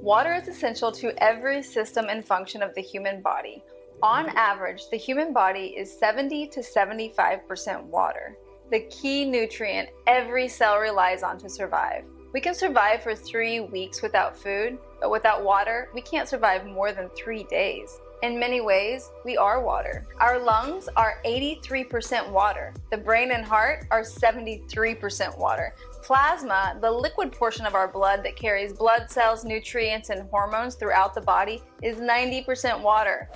Water is essential to every system and function of the human body. On average, the human body is 70 to 75% water, the key nutrient every cell relies on to survive. We can survive for 3 weeks without food, but without water, we can't survive more than 3 days. In many ways, we are water. Our lungs are 83% water. The brain and heart are 73% water. Plasma, the liquid portion of our blood that carries blood cells, nutrients, and hormones throughout the body, is 90% water.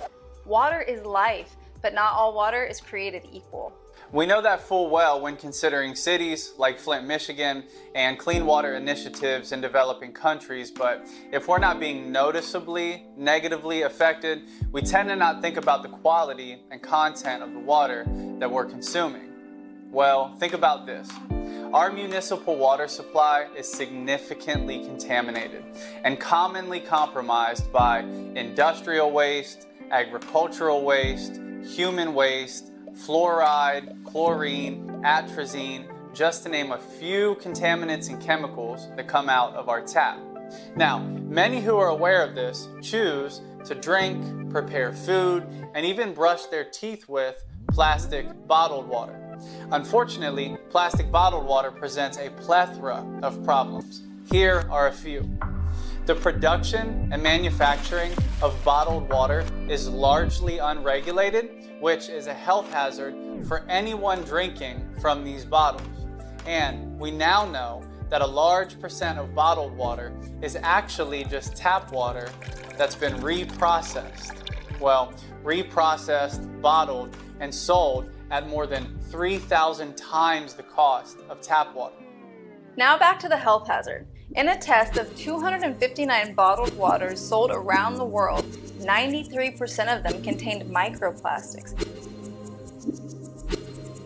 Water is life, but not all water is created equal. We know that full well when considering cities like Flint, Michigan, and clean water initiatives in developing countries, but if we're not being noticeably negatively affected, we tend to not think about the quality and content of the water that we're consuming. Well, think about this. Our municipal water supply is significantly contaminated and commonly compromised by industrial waste, agricultural waste, human waste, fluoride, chlorine, atrazine, just to name a few contaminants and chemicals that come out of our tap. Now, many who are aware of this choose to drink, prepare food, and even brush their teeth with plastic bottled water. Unfortunately, plastic bottled water presents a plethora of problems. Here are a few. The production and manufacturing of bottled water is largely unregulated, which is a health hazard for anyone drinking from these bottles. And we now know that a large percent of bottled water is actually just tap water that's been reprocessed. Well, reprocessed, bottled, and sold at more than 3,000 times the cost of tap water. Now back to the health hazard. In a test of 259 bottled waters sold around the world, 93% of them contained microplastics,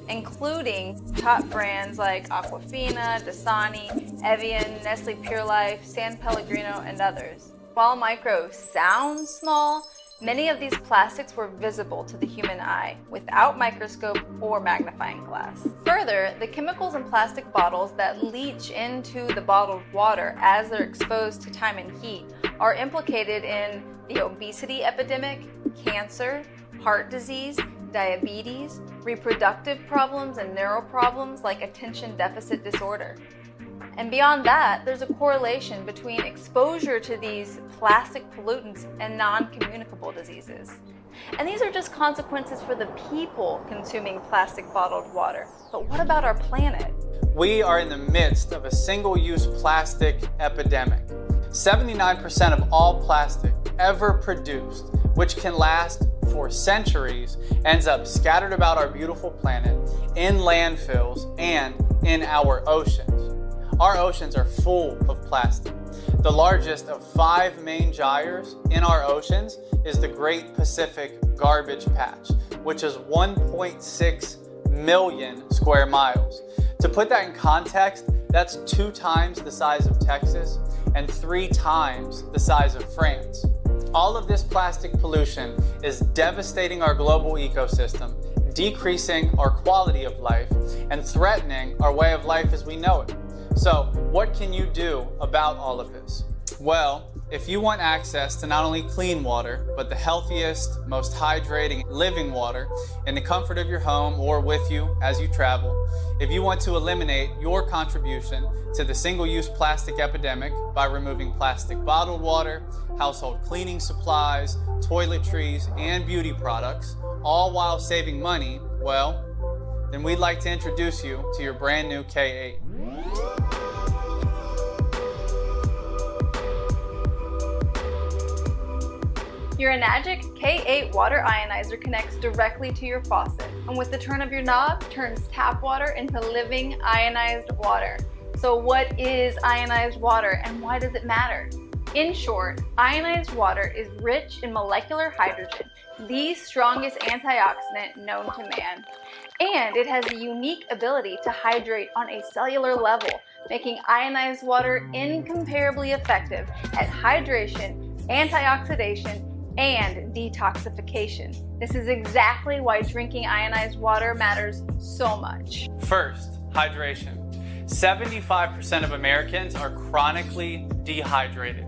including top brands like Aquafina, Dasani, Evian, Nestle Pure Life, San Pellegrino, and others. While micro sounds small, many of these plastics were visible to the human eye without microscope or magnifying glass. Further, the chemicals in plastic bottles that leach into the bottled water as they're exposed to time and heat are implicated in the obesity epidemic, cancer, heart disease, diabetes, reproductive problems, and neural problems like attention deficit disorder. And beyond that, there's a correlation between exposure to these plastic pollutants and non-communicable diseases. And these are just consequences for the people consuming plastic bottled water. But what about our planet? We are in the midst of a single-use plastic epidemic. 79% of all plastic ever produced, which can last for centuries, ends up scattered about our beautiful planet, in landfills, and in our oceans. Our oceans are full of plastic. The largest of 5 main gyres in our oceans is the Great Pacific Garbage Patch, which is 1.6 million square miles. To put that in context, that's 2 times the size of Texas and 3 times the size of France. All of this plastic pollution is devastating our global ecosystem, decreasing our quality of life, and threatening our way of life as we know it. So, what can you do about all of this? Well, if you want access to not only clean water, but the healthiest, most hydrating living water in the comfort of your home or with you as you travel, if you want to eliminate your contribution to the single-use plastic epidemic by removing plastic bottled water, household cleaning supplies, toiletries, and beauty products, all while saving money, well, then we'd like to introduce you to your brand new K8. Your Enagic K8 water ionizer connects directly to your faucet, and with the turn of your knob, turns tap water into living ionized water. So what is ionized water and why does it matter? In short, ionized water is rich in molecular hydrogen, the strongest antioxidant known to man. And it has the unique ability to hydrate on a cellular level, making ionized water incomparably effective at hydration, antioxidation, and detoxification. This is exactly why drinking ionized water matters so much. First, hydration. 75% of Americans are chronically dehydrated.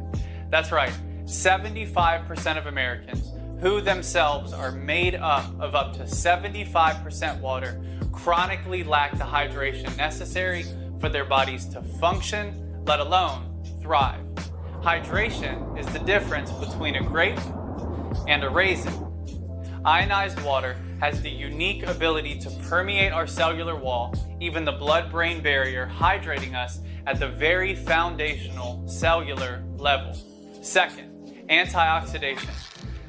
That's right, 75% of Americans, who themselves are made up to 75% water, chronically lack the hydration necessary for their bodies to function, let alone thrive. Hydration is the difference between a grape and a raisin. Ionized water has the unique ability to permeate our cellular wall, even the blood-brain barrier, hydrating us at the very foundational cellular level. Second, antioxidation.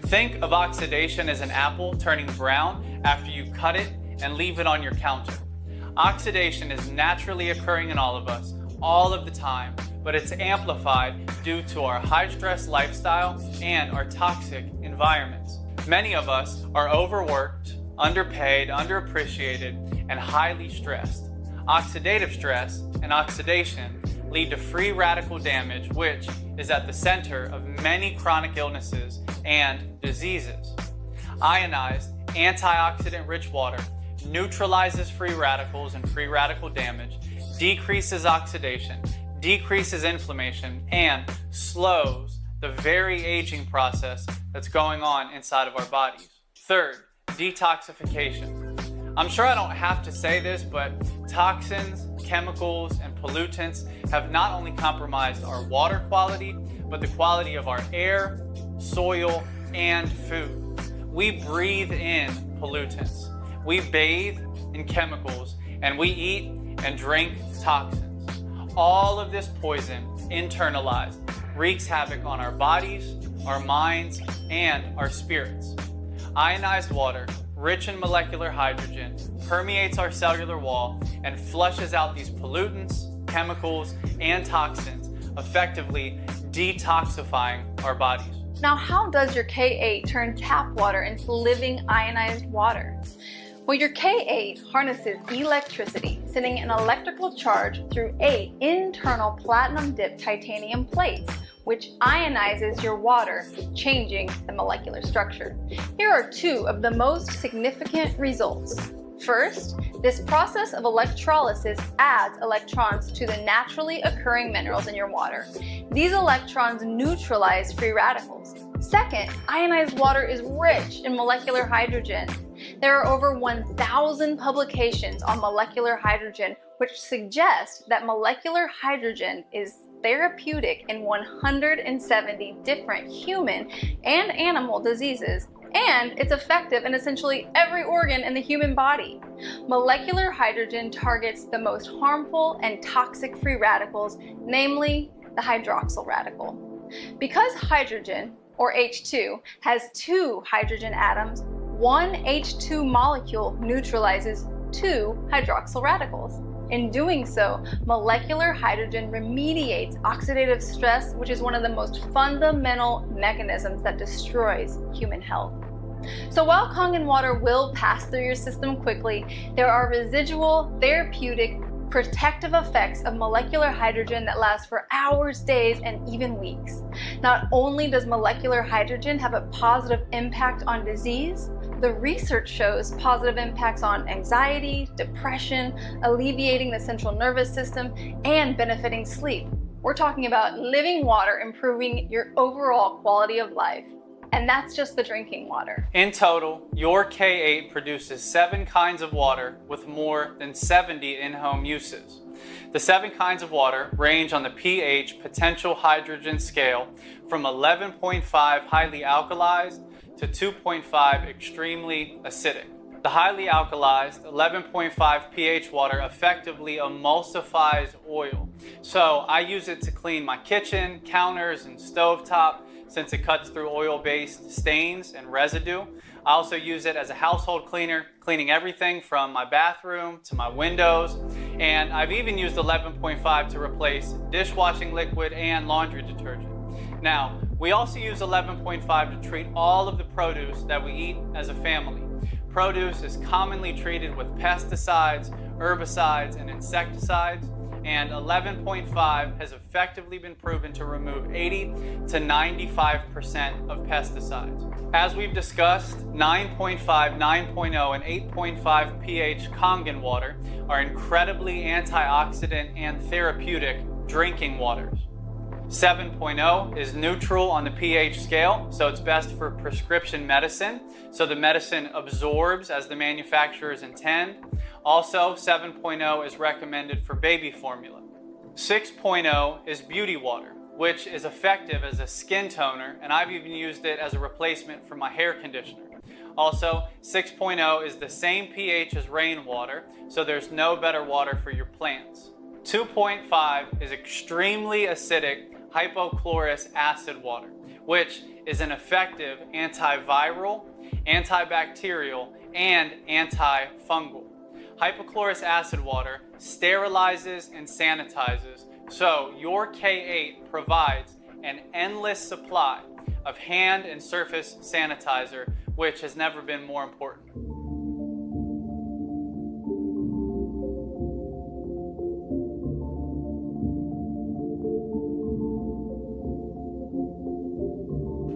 Think of oxidation as an apple turning brown after you cut it and leave it on your counter. Oxidation is naturally occurring in all of us, all of the time, but it's amplified due to our high-stress lifestyle and our toxic environments. Many of us are overworked, underpaid, underappreciated, and highly stressed. Oxidative stress and oxidation lead to free radical damage, which is at the center of many chronic illnesses and diseases. Ionized, antioxidant-rich water neutralizes free radicals and free radical damage, decreases oxidation, decreases inflammation, and slows the very aging process that's going on inside of our bodies. Third, detoxification. I'm sure I don't have to say this, but toxins, chemicals, and pollutants have not only compromised our water quality, but the quality of our air, soil, and food. We breathe in pollutants. We bathe in chemicals, and we eat and drink toxins. All of this poison, internalized, wreaks havoc on our bodies, our minds, and our spirits. Ionized water, rich in molecular hydrogen, permeates our cellular wall and flushes out these pollutants, chemicals, and toxins, effectively detoxifying our bodies. Now, how does your K8 turn tap water into living ionized water? Well, your K8 harnesses electricity, sending an electrical charge through 8 internal platinum-dipped titanium plates, which ionizes your water, changing the molecular structure. Here are 2 of the most significant results. First, this process of electrolysis adds electrons to the naturally occurring minerals in your water. These electrons neutralize free radicals. Second, ionized water is rich in molecular hydrogen. There are over 1,000 publications on molecular hydrogen, which suggest that molecular hydrogen is therapeutic in 170 different human and animal diseases, and it's effective in essentially every organ in the human body. Molecular hydrogen targets the most harmful and toxic free radicals, namely the hydroxyl radical. Because hydrogen, or H2, has 2 hydrogen atoms, one H2 molecule neutralizes 2 hydroxyl radicals. In doing so, molecular hydrogen remediates oxidative stress, which is one of the most fundamental mechanisms that destroys human health. So while Kangen water will pass through your system quickly, there are residual, therapeutic, protective effects of molecular hydrogen that last for hours, days, and even weeks. Not only does molecular hydrogen have a positive impact on disease, the research shows positive impacts on anxiety, depression, alleviating the central nervous system, and benefiting sleep. We're talking about living water improving your overall quality of life. And that's just the drinking water. In total, your K8 produces 7 kinds of water with more than 70 in-home uses. The 7 kinds of water range on the pH potential hydrogen scale from 11.5 highly alkalized to 2.5 extremely acidic. The highly alkalized 11.5 pH water effectively emulsifies oil. So I use it to clean my kitchen, counters, and stovetop, since it cuts through oil-based stains and residue. I also use it as a household cleaner, cleaning everything from my bathroom to my windows. And I've even used 11.5 to replace dishwashing liquid and laundry detergent. Now, we also use 11.5 to treat all of the produce that we eat as a family. Produce is commonly treated with pesticides, herbicides, and insecticides, and 11.5 has effectively been proven to remove 80 to 95% of pesticides. As we've discussed, 9.5, 9.0, and 8.5 pH Kangen water are incredibly antioxidant and therapeutic drinking waters. 7.0 is neutral on the pH scale, so it's best for prescription medicine. So the medicine absorbs as the manufacturers intend. Also, 7.0 is recommended for baby formula. 6.0 is beauty water, which is effective as a skin toner, and I've even used it as a replacement for my hair conditioner. Also, 6.0 is the same pH as rainwater, so there's no better water for your plants. 2.5 is extremely acidic hypochlorous acid water, which is an effective antiviral, antibacterial, and antifungal. Hypochlorous acid water sterilizes and sanitizes, so your K8 provides an endless supply of hand and surface sanitizer, which has never been more important.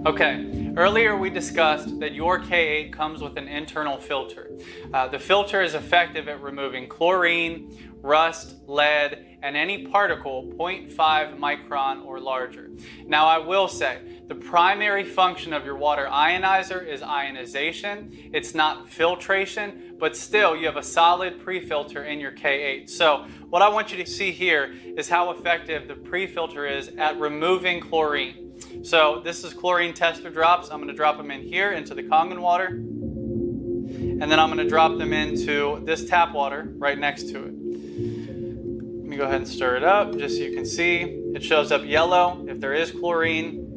Okay, earlier we discussed that your K8 comes with an internal filter. The filter is effective at removing chlorine, rust, lead, and any particle 0.5 micron or larger. Now I will say, the primary function of your water ionizer is ionization. It's not filtration, but still you have a solid pre-filter in your K8. So what I want you to see here is how effective the pre-filter is at removing chlorine. So this is chlorine tester drops. I'm going to drop them in here into the Kangen water. And then I'm going to drop them into this tap water right next to it. Let me go ahead and stir it up just so you can see. It shows up yellow if there is chlorine.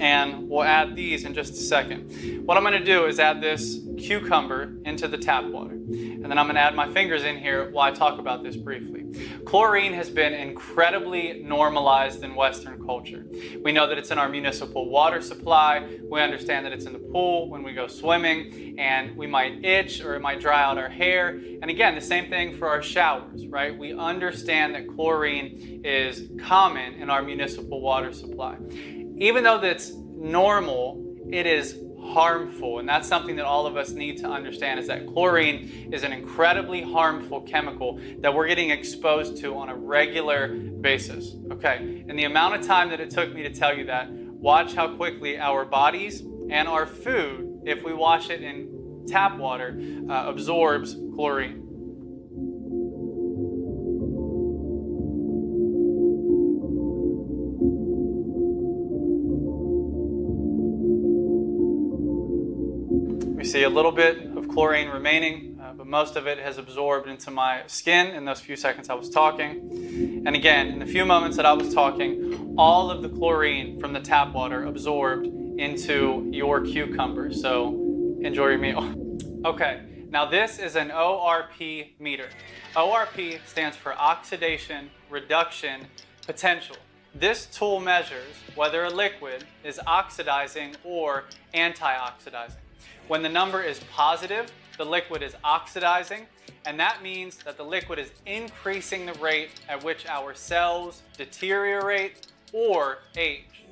And we'll add these in just a second. What I'm going to do is add this cucumber into the tap water. And then I'm going to add my fingers in here while I talk about this briefly. Chlorine has been incredibly normalized in Western culture. We know that it's in our municipal water supply. We understand that it's in the pool when we go swimming, and we might itch or it might dry out our hair. And again, the same thing for our showers, right? We understand that chlorine is common in our municipal water supply. Even though that's normal, it is harmful, and that's something that all of us need to understand, is that chlorine is an incredibly harmful chemical that we're getting exposed to on a regular basis. Okay, and the amount of time that it took me to tell you that, watch how quickly our bodies and our food, if we wash it in tap water, absorbs chlorine. See a little bit of chlorine remaining, but most of it has absorbed into my skin in those few seconds I was talking. And again, in the few moments that I was talking, all of the chlorine from the tap water absorbed into your cucumber. So enjoy your meal. Okay, now this is an ORP meter. ORP stands for oxidation, reduction, potential. This tool measures whether a liquid is oxidizing or antioxidizing. When the number is positive, the liquid is oxidizing, and that means that the liquid is increasing the rate at which our cells deteriorate or age.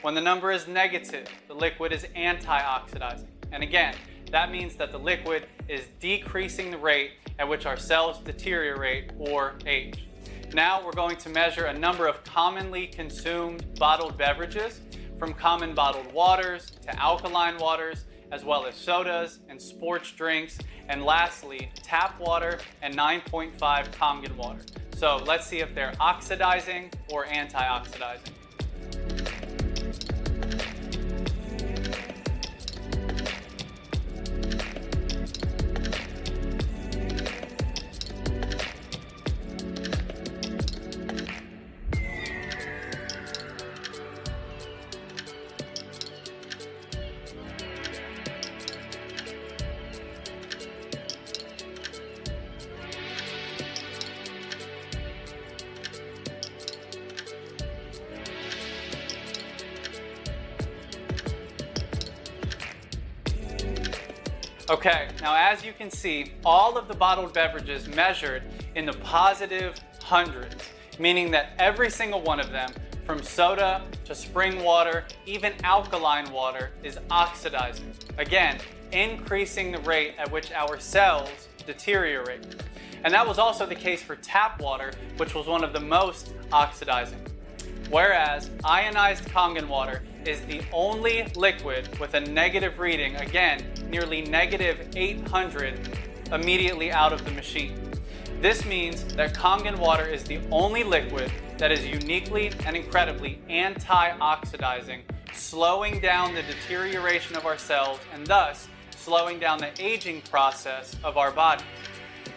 When the number is negative, the liquid is antioxidizing. And again, that means that the liquid is decreasing the rate at which our cells deteriorate or age. Now we're going to measure a number of commonly consumed bottled beverages, from common bottled waters to alkaline waters, as well as sodas and sports drinks, and lastly, tap water and 9.5 Kangen water. So let's see if they're oxidizing or antioxidizing. Okay, now as you can see, all of the bottled beverages measured in the positive hundreds, meaning that every single one of them, from soda to spring water, even alkaline water, is oxidizing. Again, increasing the rate at which our cells deteriorate. And that was also the case for tap water, which was one of the most oxidizing. Whereas ionized Kangen water is the only liquid with a negative reading, again, nearly -800 immediately out of the machine. This means that Kangen water is the only liquid that is uniquely and incredibly anti-oxidizing, slowing down the deterioration of our cells and thus slowing down the aging process of our body.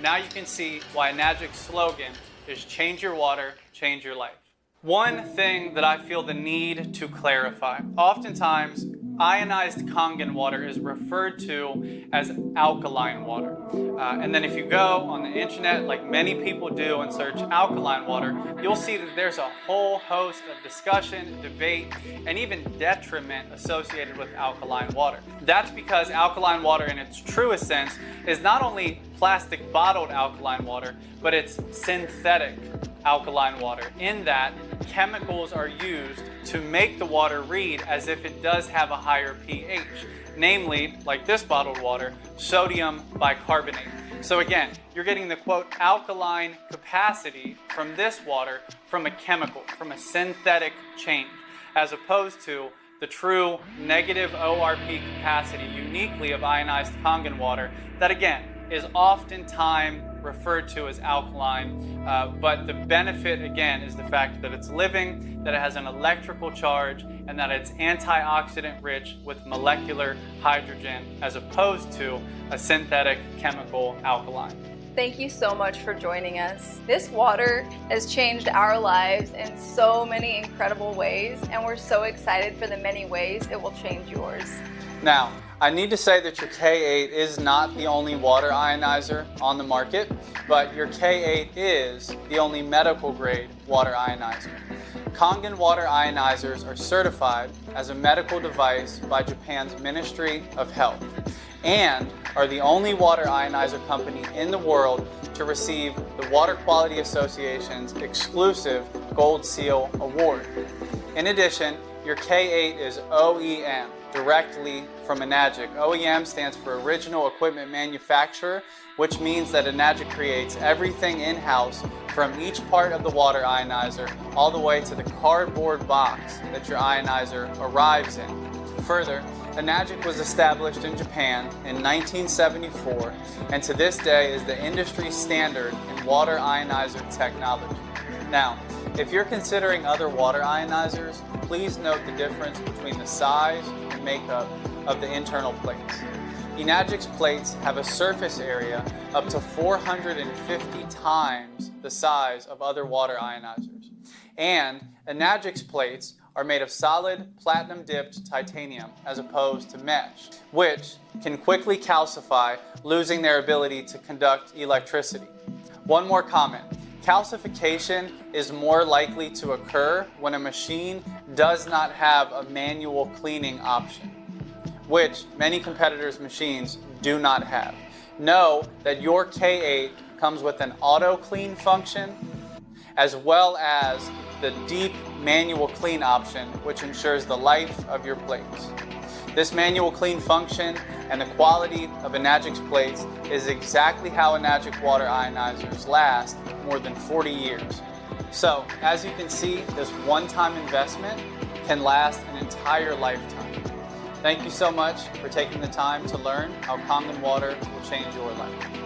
Now you can see why Enagic's slogan is change your water, change your life. One thing that I feel the need to clarify, oftentimes ionized Kangen water is referred to as alkaline water. And then if you go on the internet, like many people do, and search alkaline water, you'll see that there's a whole host of discussion, debate, and even detriment associated with alkaline water. That's because alkaline water in its truest sense is not only plastic bottled alkaline water, but it's synthetic alkaline water, in that chemicals are used to make the water read as if it does have a higher pH, namely, like this bottled water, sodium bicarbonate. So again, you're getting the quote alkaline capacity from this water from a chemical, from a synthetic change, as opposed to the true negative ORP capacity uniquely of ionized Kangen water that again is oftentimes referred to as alkaline, but the benefit again is the fact that it's living, that it has an electrical charge, and that it's antioxidant rich with molecular hydrogen as opposed to a synthetic chemical alkaline. Thank you so much for joining us. This water has changed our lives in so many incredible ways, and we're so excited for the many ways it will change yours. Now, I need to say that your K8 is not the only water ionizer on the market, but your K8 is the only medical grade water ionizer. Kangen water ionizers are certified as a medical device by Japan's Ministry of Health and are the only water ionizer company in the world to receive the Water Quality Association's exclusive Gold Seal Award. In addition, your K8 is OEM, directly from Enagic. OEM stands for Original Equipment Manufacturer, which means that Enagic creates everything in-house from each part of the water ionizer all the way to the cardboard box that your ionizer arrives in. Further, Enagic was established in Japan in 1974 and to this day is the industry standard in water ionizer technology. Now, if you're considering other water ionizers, please note the difference between the size and makeup of the internal plates. Enagic's plates have a surface area up to 450 times the size of other water ionizers. And Enagic's plates are made of solid platinum-dipped titanium as opposed to mesh, which can quickly calcify, losing their ability to conduct electricity. One more comment. Calcification is more likely to occur when a machine does not have a manual cleaning option, which many competitors' machines do not have. Know that your K8 comes with an auto clean function as well as the deep manual clean option, which ensures the life of your plates. This manual clean function and the quality of Enagic's plates is exactly how Enagic water ionizers last more than 40 years. So, as you can see, this one-time investment can last an entire lifetime. Thank you so much for taking the time to learn how Kangen water will change your life.